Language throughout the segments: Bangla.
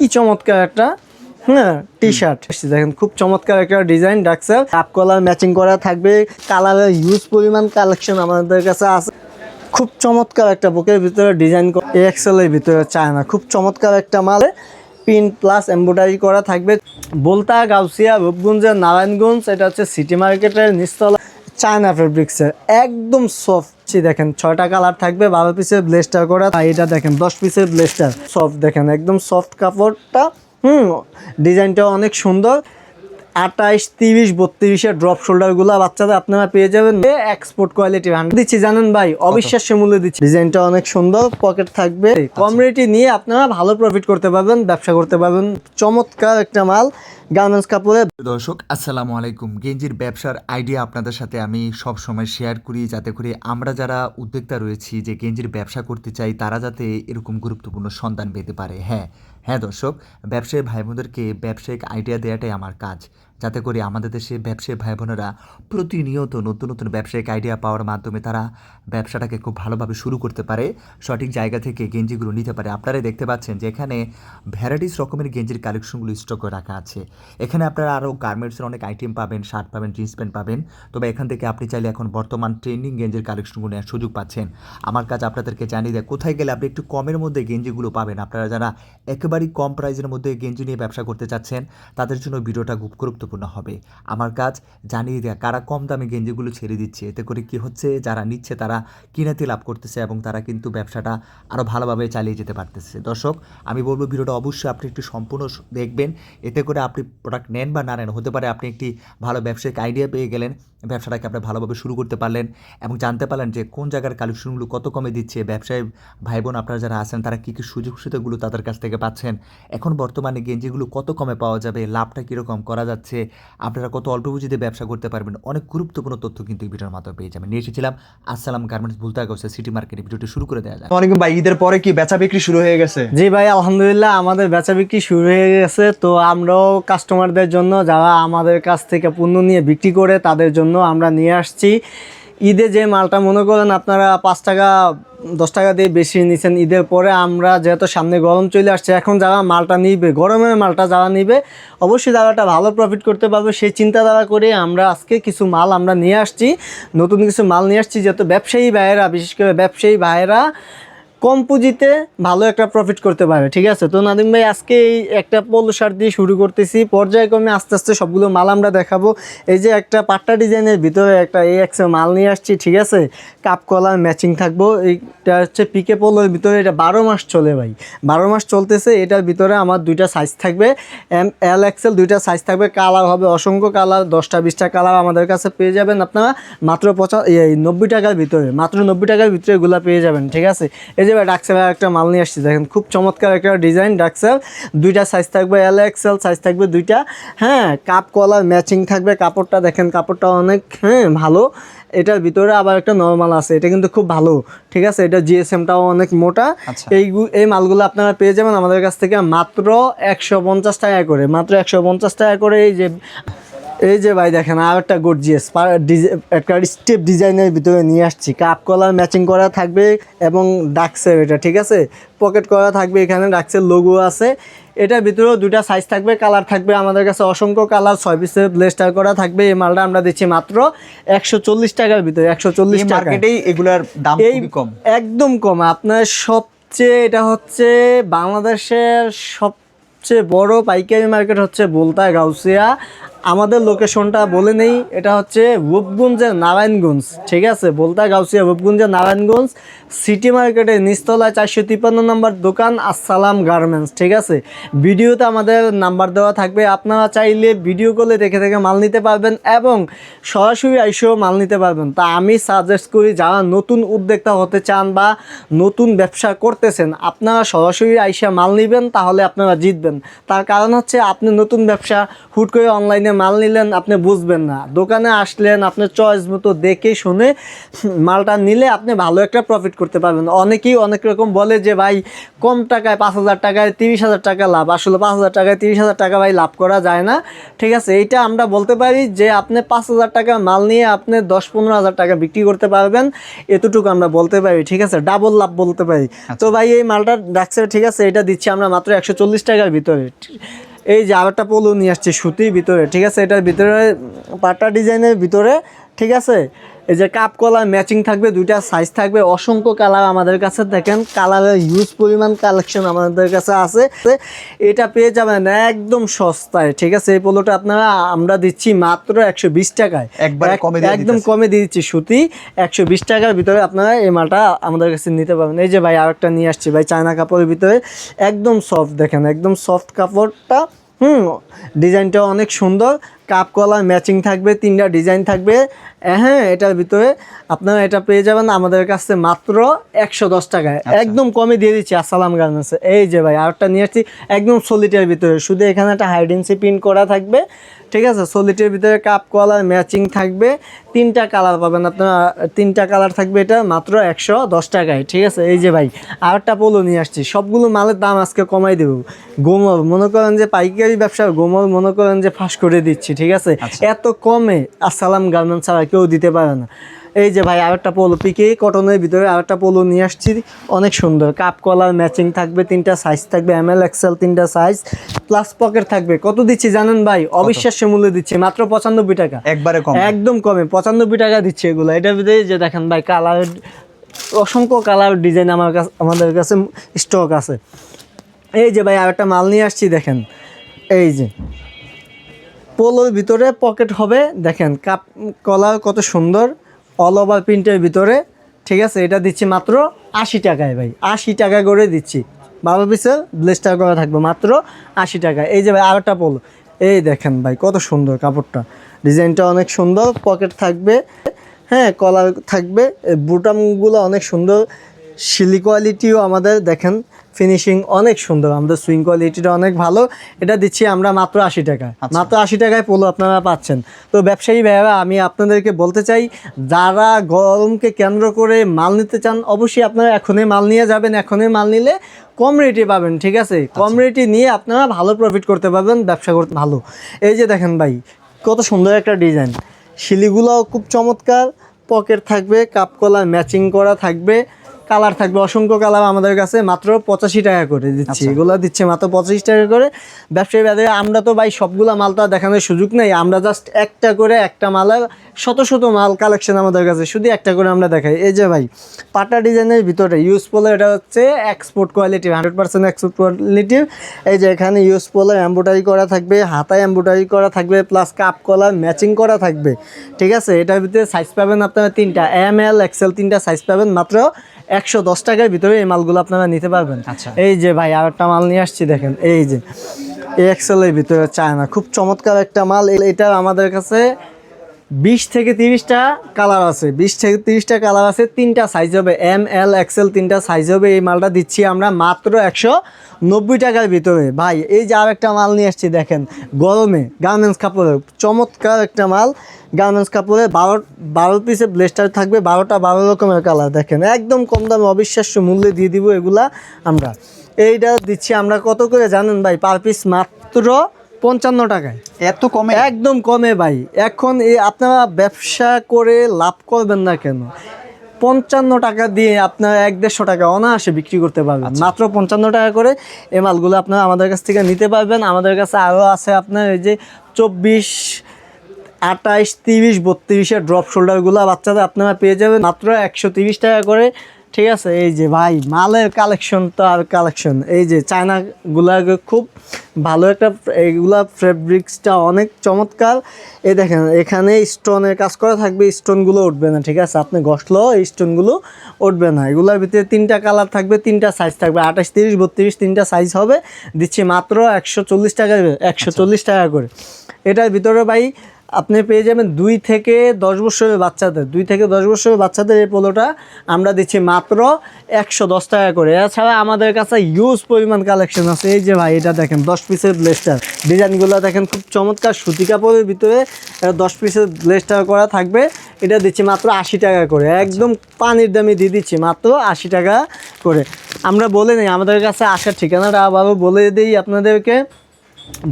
কি চমৎকার একটা টি শার্ট দেখেন, খুব চমৎকার একটা ডিজাইন ডাক্সার, হাফ কলার ম্যাচিং করা থাকবে, কালারের হিউজ পরিমাণ কালেকশন আমাদের কাছে আছে। খুব চমৎকার একটা বুকের ভিতরে ডিজাইন এক্সেল এর ভিতরে চায়না, খুব চমৎকার একটা মালে প্রিন্ট প্লাস এমব্রয়ডারি করা থাকবে। বলতা, গাউসিয়া, রূপগঞ্জের নারায়ণগঞ্জ, এটা হচ্ছে সিটি মার্কেটের নিচতলা, চায়না ফেব্রিক্সের একদম সফট। দেখেন 6টা কালার থাকবে, 12 পিসের ব্লেস্টার করা, এটা দেখেন 10 পিসের ব্লেস্টার সফট, দেখেন একদম সফট কাপড়টা। ডিজাইনটা অনেক সুন্দর। 28, 30, 32-এর ড্রপ শোল্ডারগুলো বাচ্চাদের আপনারা পেয়ে যাবেন এক্সপোর্ট কোয়ালিটি দিচ্ছি, জানেন ভাই, অবিশ্বাস্য মূল্যে দিচ্ছি। ডিজাইনটা অনেক সুন্দর, পকেট থাকবে, কম রেটে নিয়ে আপনারা ভালো প্রফিট করতে পারবেন, ব্যবসা করতে পারবেন। চমৎকার একটা মাল গার্মেন্টস কাপড়ে। দর্শক আসসালামু আলাইকুম। গেঞ্জির ব্যবসার আইডিয়া আপনাদের সাথে আমি সব সময় শেয়ার করি, যাতে করে আমরা যারা উদ্যোক্তা রয়েছি যে গেঞ্জির ব্যবসা করতে চাই তারা যাতে এরকম গুরুত্বপূর্ণ সন্ধান পেতে পারে। হ্যাঁ দর্শক, ব্যবসায়ী ভাই বোনদেরকে ব্যবসায়িক আইডিয়া দেওয়াটাই আমার কাজ, যাতে করে আমাদের দেশে ব্যবসায়ী ভাই বোনেরা প্রতিনিয়ত নতুন নতুন ব্যবসায়িক আইডিয়া পাওয়ার মাধ্যমে তারা ব্যবসাটাকে খুব ভালোভাবে শুরু করতে পারে, সঠিক জায়গা থেকে গেঞ্জিগুলো নিতে পারে। আপনারাই দেখতে পাচ্ছেন যে এখানে ভ্যারাইটিস রকমের গেঞ্জির কালেকশনগুলো স্টক করে রাখা আছে। এখানে আপনারা আরও গার্মেন্টসের অনেক আইটেম পাবেন, শার্ট পাবেন, জিন্স প্যান্ট পাবেন। তবে এখান থেকে আপনি চাইলে এখন বর্তমান ট্রেন্ডিং গেঞ্জির কালেকশনগুলো নেওয়ার সুযোগ পাচ্ছেন। আমার কাজ আপনাদেরকে জানিয়ে দেয় কোথায় গেলে আপনি একটু কমের মধ্যে গেঞ্জিগুলো পাবেন। আপনারা যারা একেবারেই কম প্রাইসের মধ্যে গেঞ্জি নিয়ে ব্যবসা করতে চাচ্ছেন তাদের জন্য ভিডিওটা খুব গুরুত্বপূর্ণ হবে। আমার কাজ জানিয়ে দেওয়া কারা কম দামে গেঞ্জিগুলো ছেড়ে দিচ্ছে, এতে করে কি হচ্ছে, যারা নিচ্ছে তারা কিনাতে লাভ করতেছে এবং তারা কিন্তু ব্যবসাটা আরও ভালোভাবে চালিয়ে যেতে পারতেছে। দর্শক, আমি বলবো ভিডিওটা অবশ্যই আপনি একটু সম্পূর্ণ দেখবেন, এতে করে আপনি প্রোডাক্ট নেন বা না নেন, হতে পারে আপনি একটি ভালো ব্যবসায়িক আইডিয়া পেয়ে গেলেন, ব্যবসাটাকে আপনি ভালোভাবে শুরু করতে পারলেন এবং জানতে পারলেন যে কোন জায়গার কালেকশনগুলো কত কমে দিচ্ছে। ব্যবসায়ী ভাই বোন আপনারা যারা আছেন তারা কী কী সুযোগ সুবিধাগুলো তাদের কাছ থেকে পাচ্ছেন, এখন বর্তমানে গেঞ্জিগুলো কত কমে পাওয়া যাবে, লাভটা কীরকম করা যাচ্ছে, আপনারা কত অল্প পুঁজিতে ব্যবসা করতে পারবেন, অনেক গুরুত্বপূর্ণ তথ্য কিন্তু এই ভিডিওর মাধ্যমে পেয়ে যাবেন। নিয়ে এসেছিলাম আসসালাম গার্মেন্টস ভুলতা গাউসিয়া সিটি মার্কেটে। ভিডিওটি শুরু করে দেওয়া যায়। ওয়ালাইকুম ভাই, ঈদের পরে কি বেচা বিক্রি শুরু হয়ে গেছে? জি ভাই, আলহামদুলিল্লাহ আমাদের বেচা বিক্রি শুরু হয়ে গেছে। তো আমরাও কাস্টমারদের জন্য, যারা আমাদের কাছ থেকে পণ্য নিয়ে বিক্রি করে তাদের জন্য আমরা নিয়ে আসছি ঈদে যে মালটা, মনে করেন আপনারা 5 টাকা 10 টাকা দিয়ে বেশি নিছেন, ঈদের পরে আমরা যেহেতু সামনে গরম চলে আসছে, এখন যারা মালটা নিবে, গরমের মালটা যারা নিবে অবশ্যই যারাটা ভালো প্রফিট করতে পারবে, সেই চিন্তাধারা করে আমরা আজকে কিছু মাল আমরা নিয়ে আসছি, নতুন কিছু মাল নিয়ে আসছি, যেহেতু ব্যবসায়ী ভাইয়েরা, বিশেষ করে ব্যবসায়ী ভাইয়েরা কম পুঁজিতে ভালো একটা প্রফিট করতে পারে। ঠিক আছে, তো নাদিম ভাই আজকে এই একটা পলো শার্ট দিয়ে শুরু করতেছি, পর্যায়ক্রমে আস্তে আস্তে সবগুলো মাল আমরা দেখাবো। এই যে একটা পাট্টা ডিজাইনের ভিতরে একটা এক্সের মাল নিয়ে আসছি, ঠিক আছে, কাপ কলার ম্যাচিং থাকবো। এইটা হচ্ছে পিকে পোলোর ভিতরে, এটা 12 মাস চলে ভাই, 12 মাস চলতেছে। এটার ভিতরে আমার 2টা সাইজ থাকবে, এল এক্সেল 2টা সাইজ থাকবে, কালার হবে অসংখ্য কালার, 10টা 20টা কালার আমাদের কাছে পেয়ে যাবেন আপনারা মাত্র 90 টাকার ভিতরে, মাত্র 90 টাকার ভিতরে এগুলো পেয়ে যাবেন। ঠিক আছে, এই যে ডাক্সার একটা মাল নিয়ে আসছি, দেখেন খুব চমৎকার একটা ডিজাইন ডাক্সার, 2টা সাইজ থাকবে, এল এক্সেল সাইজ থাকবে 2টা। কাপ কলার ম্যাচিং থাকবে, কাপড়টা দেখেন, কাপড়টা অনেক ভালো। এটার ভিতরে আবার একটা নর্মাল আছে, এটা কিন্তু খুব ভালো। ঠিক আছে, এটা জিএসএমটাও অনেক মোটা। এই মালগুলো আপনারা পেয়ে যাবেন আমাদের কাছ থেকে মাত্র 150 টাকা করে, মাত্র 150 টাকা করে। এই যে ভাই দেখেন, আর একটা গর্জিয়াস একটা স্টেপ ডিজাইনের ভিতরে নিয়ে আসছি, কাপ কলার ম্যাচিং করা থাকবে এবং ডাক্সের, এটা ঠিক আছে, পকেট করা থাকবে, এখানে ডাক্সের লোগো আছে। এটার ভিতরেও 2টা সাইজ থাকবে, কালার থাকবে আমাদের কাছে অসংখ্য কালার, 6 পিসের ব্লেস্টার করা থাকবে। এই মালটা আমরা দিচ্ছি মাত্র 140 টাকার ভিতরে, 140 টাকা। মার্কেটেই এগুলার দাম খুবই কম, একদম কম। আপনার সবচেয়ে, এটা হচ্ছে বাংলাদেশের সবচেয়ে বড় পাইকারি মার্কেট হচ্ছে বলতা গাউসিয়া। আমাদের লোকেশনটা বলে নেই, এটা হচ্ছে রূপগঞ্জের নারায়ণগঞ্জ। ঠিক আছে, বলতা গাউসিয়া রূপগঞ্জের নারায়ণগঞ্জ সিটি মার্কেটের নিচতলায় 453 নম্বর দোকান আসসালাম গার্মেন্টস। ঠিক আছে, ভিডিওতে আমাদের নাম্বার দেওয়া থাকবে, আপনারা চাইলে ভিডিও কলে দেখে দেখে মাল নিতে পারবেন এবং সরাসরি আইসেও মাল নিতে পারবেন। তা আমি সাজেস্ট করি, যারা নতুন উদ্যোক্তা হতে চান বা নতুন ব্যবসা করতেছেন, আপনারা সরাসরি আইসা মাল নেবেন, তাহলে আপনারা জিতবেন। তার কারণ হচ্ছে আপনি নতুন ব্যবসা হুট করে অনলাইনে অনলাইনে মাল নিলেন আপনি বুঝবেন না, দোকানে আসলেন আপনি চয়েস মতো দেখে শুনে মালটা নিলে আপনি ভালো একটা প্রফিট করতে পারবেন। অনেকেই অনেক রকম বলে যে ভাই কম টাকায় 5,000 টাকায় 30,000 টাকা লাভ, আসলে 5,000 টাকায় 30,000 টাকা ভাই লাভ করা যায় না, ঠিক আছে। এইটা আমরা বলতে পারি যে আপনি 5,000 টাকা মাল নিয়ে আপনি 10-15,000 টাকা বিক্রি করতে পারবেন, এতটুকু আমরা বলতে পারি, ঠিক আছে, ডাবল লাভ বলতে পারি। তো ভাই এই মালটা ডাকছে, ঠিক আছে, এটা দিচ্ছি আমরা মাত্র 140 টাকার ভিতরে। এই যে আরেকটা পোলো নিয়ে আসছে সুতির ভিতরে, ঠিক আছে, এটার ভিতরে পাটা ডিজাইনের ভিতরে, ঠিক আছে, এই যে কাপ কলার ম্যাচিং থাকবে, দুইটা সাইজ থাকবে, অসংখ্য কালার আমাদের কাছে, দেখেন কালারের হিউজ পরিমাণ কালেকশন আমাদের কাছে আছে। এটা পেয়ে যাবেন একদম সস্তায়, ঠিক আছে। এই পোলোটা আপনারা আমরা দিচ্ছি মাত্র 120 টাকায়, একবারে কমে দিয়ে একদম দিতেছে। কমে দিয়ে দিচ্ছি সুতি 120 টাকার ভিতরে আপনারা এই মালটা আমাদের কাছে নিতে পারবেন। এই যে ভাই আরেকটা নিয়ে আসছি ভাই চায়না কাপড়ের ভিতরে, একদম সফট, দেখেন একদম সফট কাপড়টা, ডিজাইনটা অনেক সুন্দর, কাপ কলার ম্যাচিং থাকবে, 3টা ডিজাইন থাকবে। হ্যাঁ, এটার ভিতরে আপনারা এটা পেয়ে যাবেন আমাদের কাছে মাত্র 110 টাকায়, একদম কমে দিয়ে দিচ্ছি আসসালাম গার্মেন্টসে। এই যে ভাই আরেকটা নিয়ে আসছি একদম সলিটের ভিতরে, শুধু এখানে একটা হাইডেন্সি প্রিন্ট করা থাকবে, ঠিক আছে, সলিটের ভিতরে কাপ কলার ম্যাচিং থাকবে, 3টা কালার পাবেন আপনারা, 3টা কালার থাকবে, এটা মাত্র 110 টাকায়, ঠিক আছে। এই যে ভাই আরেকটা পোলো নিয়ে আসছি, সবগুলো মালের দাম আজকে কমাই দেবো। গোমর মনে করেন যে পাইকারি ব্যবসা, গোমর মনে করেন যে ফাঁস করে দিচ্ছি, ঠিক আছে, এত কমে আসসালাম গার্মেন্টস ছাড়া কেউ দিতে পারে না। এই যে ভাই আরেকটা পোলো পিকে কটনের ভিতরে আরেকটা পোলো নিয়ে আসছি, অনেক সুন্দর, কাপ কলার ম্যাচিং থাকবে, 3টা সাইজ থাকবে, ML XL 3টা সাইজ, প্লাস পকেট থাকবে। কত দিচ্ছি জানেন ভাই? অবিশ্বাস্য মূল্য দিচ্ছি, মাত্র 95 টাকা, একবারে কম, একদম কমে 95 টাকা দিচ্ছে এগুলো। এটার ভিতরে যে দেখেন ভাই কালার, অসংখ্য কালার ডিজাইন আমাদের কাছে স্টক আছে। এই যে ভাই আরেকটা মাল নিয়ে আসছি, দেখেন এই যে পোলোর ভিতরে পকেট হবে, দেখেন কাপ কলার কত সুন্দর, অল ওভার প্রিন্টের ভিতরে, ঠিক আছে। এটা দিচ্ছি মাত্র 80 টাকায় ভাই, 80 টাকা করে দিচ্ছি, 12 পিসের ব্লেস্টার করা থাকবে মাত্র 80 টাকা। এই যে ভাই আরেকটা পোলো, এই দেখেন ভাই কত সুন্দর কাপড়টা, ডিজাইনটা অনেক সুন্দর, পকেট থাকবে, হ্যাঁ, কলার থাকবে, বুটামগুলো অনেক সুন্দর, শিলি কোয়ালিটিও আমাদের, দেখেন ফিনিশিং অনেক সুন্দর, আমাদের সুইং কোয়ালিটিটা অনেক ভালো। এটা দিচ্ছি আমরা মাত্র 80 টাকা, মাত্র 80 টাকায় পোলো আপনারা পাচ্ছেন। তো ব্যবসায়ী ভাইয়েরা আমি আপনাদেরকে বলতে চাই, যারা গরমকে কেন্দ্র করে মাল নিতে চান অবশ্যই আপনারা এখনই মাল নিয়ে যাবেন, এখনই মাল নিলে কম রেটে পাবেন, ঠিক আছে, কম রেটে নিয়ে আপনারা ভালো প্রফিট করতে পারবেন, ব্যবসা করতে ভালো। এই যে দেখেন ভাই কত সুন্দর একটা ডিজাইন, শিলিগুলোও খুব চমৎকার, পকেট থাকবে, কাপ কলার ম্যাচিং করা থাকবে, কালার থাকবে, অসংখ্য কালার আমাদের কাছে, মাত্র 85 টাকা করে দিচ্ছি, এগুলো দিচ্ছে মাত্র 85 টাকা করে। ব্যবসায়ী বাদে আমরা তো ভাই সবগুলা মালটা দেখানোর সুযোগ নেই, আমরা জাস্ট একটা করে, একটা মালের শত শত মাল কালেকশন আমাদের কাছে, শুধু একটা করে আমরা দেখাই। এই যে ভাই পাটা ডিজাইনের ভিতরে ইউজফুল, এটা হচ্ছে এক্সপোর্ট কোয়ালিটি, 100% এক্সপোর্ট কোয়ালিটির। এই যে এখানে ইউজফুলের এমব্রয়ডারি করা থাকবে, হাতায় এমব্রয়ডারি করা থাকবে, প্লাস কাপ কলার ম্যাচিং করা থাকবে, ঠিক আছে। এটার ভিতরে সাইজ পাবেন আপনারা 3টা, ML XL 3টা সাইজ পাবেন, মাত্র 110 টাকার ভিতরে এই মালগুলো আপনারা নিতে পারবেন। এই যে ভাই আরেকটা মাল নিয়ে আসছি, দেখেন এই যে XL এর ভিতরে চায়না, খুব চমৎকার একটা মাল। এটা আমাদের কাছে 20 থেকে 30টা কালার আছে, 20 থেকে 30টা কালার আছে, 3টা সাইজ হবে, ML XL 3টা সাইজ হবে। এই মালটা দিচ্ছি আমরা মাত্র 190 টাকার ভিতরে। ভাই এই যে আরেকটা মাল নিয়ে আসছি, দেখেন গরমে গার্মেন্টস কাপড়ের চমৎকার একটা মাল, গার্মেন্টস কাপড়ে 12 পিসের ব্লেস্টার থাকবে, 12টা 12 রকমের কালার, দেখেন একদম কম দামে অবিশ্বাস্য মূল্যে দিয়ে দিব এগুলা আমরা। এইটা দিচ্ছি আমরা কত করে জানেন ভাই? পার পিস মাত্র 55 টাকায়, এত কমে, একদম কমে ভাই। এখন এই আপনারা ব্যবসা করে লাভ করবেন না কেন? 55 টাকা দিয়ে আপনারা 150 টাকা অনায়াসে বিক্রি করতে পারবেন, মাত্র 55 টাকা করে এই মালগুলো আপনারা আমাদের কাছ থেকে নিতে পারবেন। আমাদের কাছে আরও আছে আপনার এই যে 24, 28, 30, 32-এর ড্রপ শোল্ডারগুলো বাচ্চাদের আপনারা পেয়ে যাবেন মাত্র 130 টাকা করে, ঠিক আছে। এই যে ভাই মালের কালেকশন তো আর কালেকশন, এই যে চায়নাগুলা খুব ভালো একটা, এইগুলা ফেব্রিক্সটা অনেক চমৎকার। এই দেখেন এখানে স্টোনের কাজ করা থাকবে, স্টোনগুলো উঠবে না, ঠিক আছে, আপনি ঘষলেও এই স্টোনগুলো উঠবে না। এগুলোর ভিতরে 3টা কালার থাকবে, 3টা সাইজ থাকবে, 28, 30, 32, 3টা সাইজ হবে, দিচ্ছি মাত্র 140 টাকা, 140 টাকা করে। এটার ভিতরে ভাই আপনি পেয়ে যাবেন 2 থেকে 10 বছরের বাচ্চাদের, 2 থেকে 10 বছরের বাচ্চাদের এই পোলোটা আমরা দিচ্ছি মাত্র 110 টাকা করে। এছাড়া আমাদের কাছে হিউজ পরিমাণ কালেকশন আছে। এই যে ভাই এটা দেখেন 10 পিসের ব্লেস্টার, ডিজাইনগুলো দেখেন খুব চমৎকার, সুতি কাপড়ের ভিতরে 10 পিসের ব্লেস্টার করা থাকবে। এটা দিচ্ছি মাত্র 80 টাকা করে, একদম পানির দামে দিয়ে দিচ্ছি মাত্র 80 টাকা করে। আমরা বলে নিই আমাদের কাছে আসার ঠিকানাটা আবারও বলে দিই আপনাদেরকে।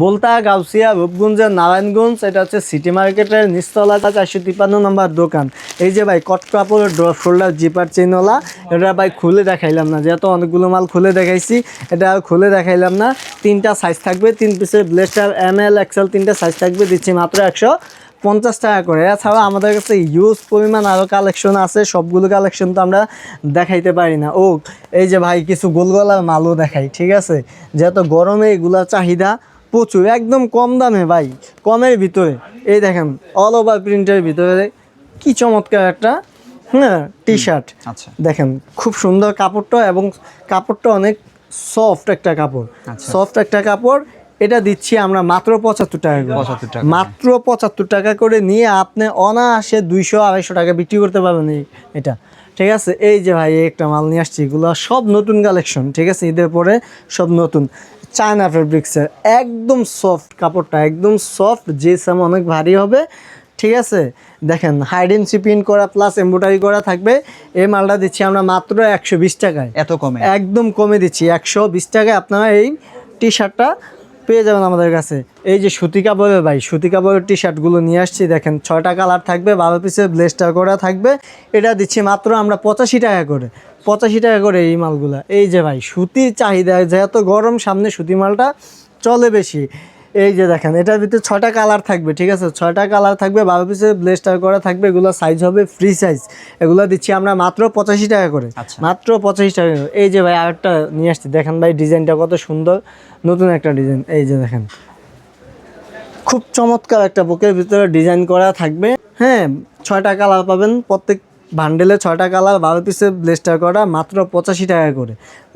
বলতা, গাউসিয়া, রূপগঞ্জের নারায়ণগঞ্জ। এটা হচ্ছে সিটি মার্কেটের নিচতলা 453 নম্বর দোকান। এই যে ভাই কট কাপড়ের ড্রপ শোল্ডার জিপার চেনওয়ালা, এটা ভাই খুলে দেখাইলাম না, যেহেতু অনেকগুলো মাল খুলে দেখাইছি, এটা আর খুলে দেখাইলাম না। 3টা সাইজ থাকবে, 3 পিসের ব্লেস্টার, ML XL 3টা সাইজ থাকবে, দিচ্ছি মাত্র 150 টাকা করে। এছাড়াও আমাদের কাছে হিউজ পরিমাণ আরও কালেকশন আছে, সবগুলো কালেকশন তো আমরা দেখাইতে পারি না। ও এই যে ভাই কিছু গোলগলার মালও দেখাই, ঠিক আছে, যেহেতু গরমে এগুলার চাহিদা প্রচুর, একদম কম দামে ভাই, কমের ভিতরে। এই দেখেন অল ওভার প্রিন্টের ভিতরে কি চমৎকার একটা টি শার্ট। আচ্ছা, দেখেন খুব সুন্দর কাপড়টা, এবং কাপড়টা অনেক সফট একটা কাপড়, সফট একটা কাপড়। এটা দিচ্ছি আমরা মাত্র 75 টাকা করে, 75 টাকা। মাত্র 75 টাকা করে নিয়ে আপনি অনায়াসে 200-250 টাকা বিক্রি করতে পারবেন এটা, ঠিক আছে। এই যে ভাই একটা মাল নিয়ে আসছি, এগুলো সব নতুন কালেকশন, ঠিক আছে, ঈদের পরে সব নতুন। চায়না ফেব্রিক্সের একদম সফট কাপড়টা, একদম সফট, যে সাম অনেক ভারী হবে, ঠিক আছে। দেখেন হাইডেন্সি প্রিন্ট করা প্লাস এমব্রয়ডারি করা থাকবে। এই মালটা দিচ্ছি আমরা মাত্র 120 টাকায়, এত কমে? একদম কমে দিচ্ছি। 120 টাকায় আপনারা এই টি শার্টটা পেয়ে যাবেন আমাদের কাছে। এই যে সুতি কাপড়ের ভাই, সুতি কাপড়ের টি শার্টগুলো নিয়ে আসছি, দেখেন 6টা কালার থাকবে, 12 পিসের ব্লেস্টার করা থাকবে। এটা দিচ্ছি মাত্র আমরা 85 টাকা করে, 85 টাকা করে এই মালগুলা। এই যে ভাই সুতির চাহিদা, যেহেতু গরম সামনে, সুতি মালটা চলে বেশি। এই যে দেখেন এটার ভিতরে 6টা কালার থাকবে, ঠিক আছে, 6টা কালার থাকবে, 12 পিসের ব্লেস্টার করা থাকবে। এগুলো সাইজ হবে ফ্রি সাইজ, এগুলো দিচ্ছি আমরা মাত্র 85 টাকা করে, মাত্র 85 টাকা করে। এই যে ভাই আরেকটা নিয়ে আসছি, দেখেন ভাই ডিজাইনটা কত সুন্দর, নতুন একটা ডিজাইন। এই যে দেখেন খুব চমৎকার একটা বুকের ভিতরে ডিজাইন করা থাকবে। হ্যাঁ, 6টা কালার পাবেন, প্রত্যেক বান্ডেলে 6টা কালার, 12 পিসের ব্লেস্টার করা, মাত্র 85 টাকা করে।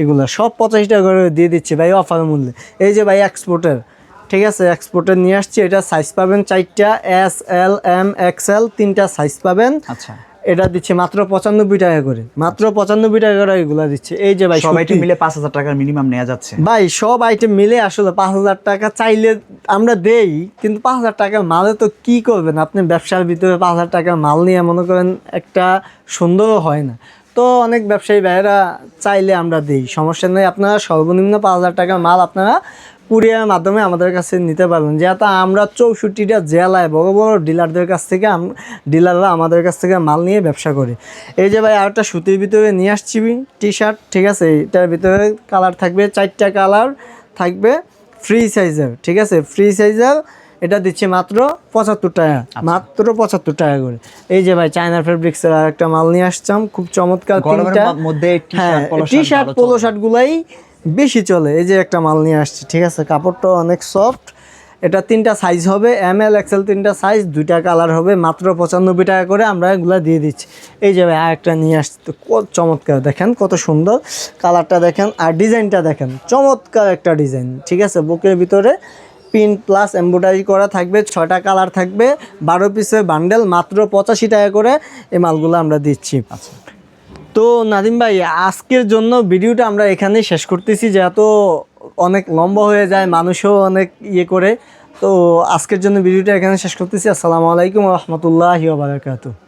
এগুলো সব 85 টাকা করে দিয়ে দিচ্ছি ভাই অফার মূল্যে। এই যে ভাই এক্সপোর্টের, ঠিক আছে, এক্সপোর্টের নিয়ে আসছি। এটা সাইজ পাবেন 4টা, SL M XL 3টা সাইজ পাবেন। আচ্ছা, এটা দিচ্ছে মাত্র 95 টাকা করে, মাত্র 95 টাকা করে এগুলো দিচ্ছে। এই যে ভাই সব আইটেম মিলে 5000 টাকার মিনিমাম নেওয়া যাচ্ছে ভাই, সব আইটেম মিলে আসলে 5000 টাকা চাইলে আমরা দেই, কিন্তু 5000 টাকার মালে তো কি করবেন আপনি, ব্যবসার ভিতরে 5000 টাকার মাল নিয়ে মনে করেন একটা সুন্দরও হয় না। তো অনেক ব্যবসায়ী ভাইয়েরা চাইলে আমরা দেই, সমস্যা নেই। আপনারা সর্বনিম্ন 5000 টাকার মাল আপনারা কুরিয়ারের মাধ্যমে আমাদের কাছে নিতে পারবেন। যেহেতু আমরা 64টা জেলায় বড় বড় ডিলারদের কাছ থেকে, ডিলাররা আমাদের কাছ থেকে মাল নিয়ে ব্যবসা করে। এই যে ভাই আরেকটা সুতির ভিতরে নিয়ে আসছি টি শার্ট, ঠিক আছে, এটার ভিতরে কালার থাকবে 4টা কালার থাকবে, ফ্রি সাইজের, ঠিক আছে, ফ্রি সাইজের। এটা দিচ্ছি মাত্র 75 টাকা, মাত্র 75 টাকা করে। এই যে ভাই চায়না ফেব্রিক্সের আরেকটা মাল নিয়ে আসছাম, খুব চমৎকার তিনটা। মধ্যে টি শার্ট পোলো শার্টগুলাই বেশি চলে। এই যে একটা মাল নিয়ে আসছি, ঠিক আছে, কাপড়টা অনেক সফট। এটা 3টা সাইজ হবে, ML XL 3টা সাইজ, 2টা কালার হবে, মাত্র 95 টাকা করে আমরা এগুলো দিয়ে দিচ্ছি। এই যে ভাই আরেকটা নিয়ে আসছি, তো কত চমৎকার, দেখেন কত সুন্দর কালারটা, দেখেন আর ডিজাইনটা দেখেন, চমৎকার একটা ডিজাইন, ঠিক আছে। বুকের ভিতরে প্রিন্ট প্লাস এমব্রয়ডারি করা থাকবে, 6টা কালার থাকবে, 12 পিসের বান্ডেল, মাত্র 85 টাকা করে এই মালগুলো আমরা দিচ্ছি। তো নাদিম ভাই, আজকের জন্য ভিডিওটা আমরা এখানেই শেষ করতেছি, যেহেতু অনেক লম্বা হয়ে যায়, মানুষও অনেক ইয়ে করে। তো আজকের জন্য ভিডিওটা এখানে শেষ করতেছি। আসসালামু আলাইকুম ওয়া রাহমাতুল্লাহি ওয়া বারাকাতুহু।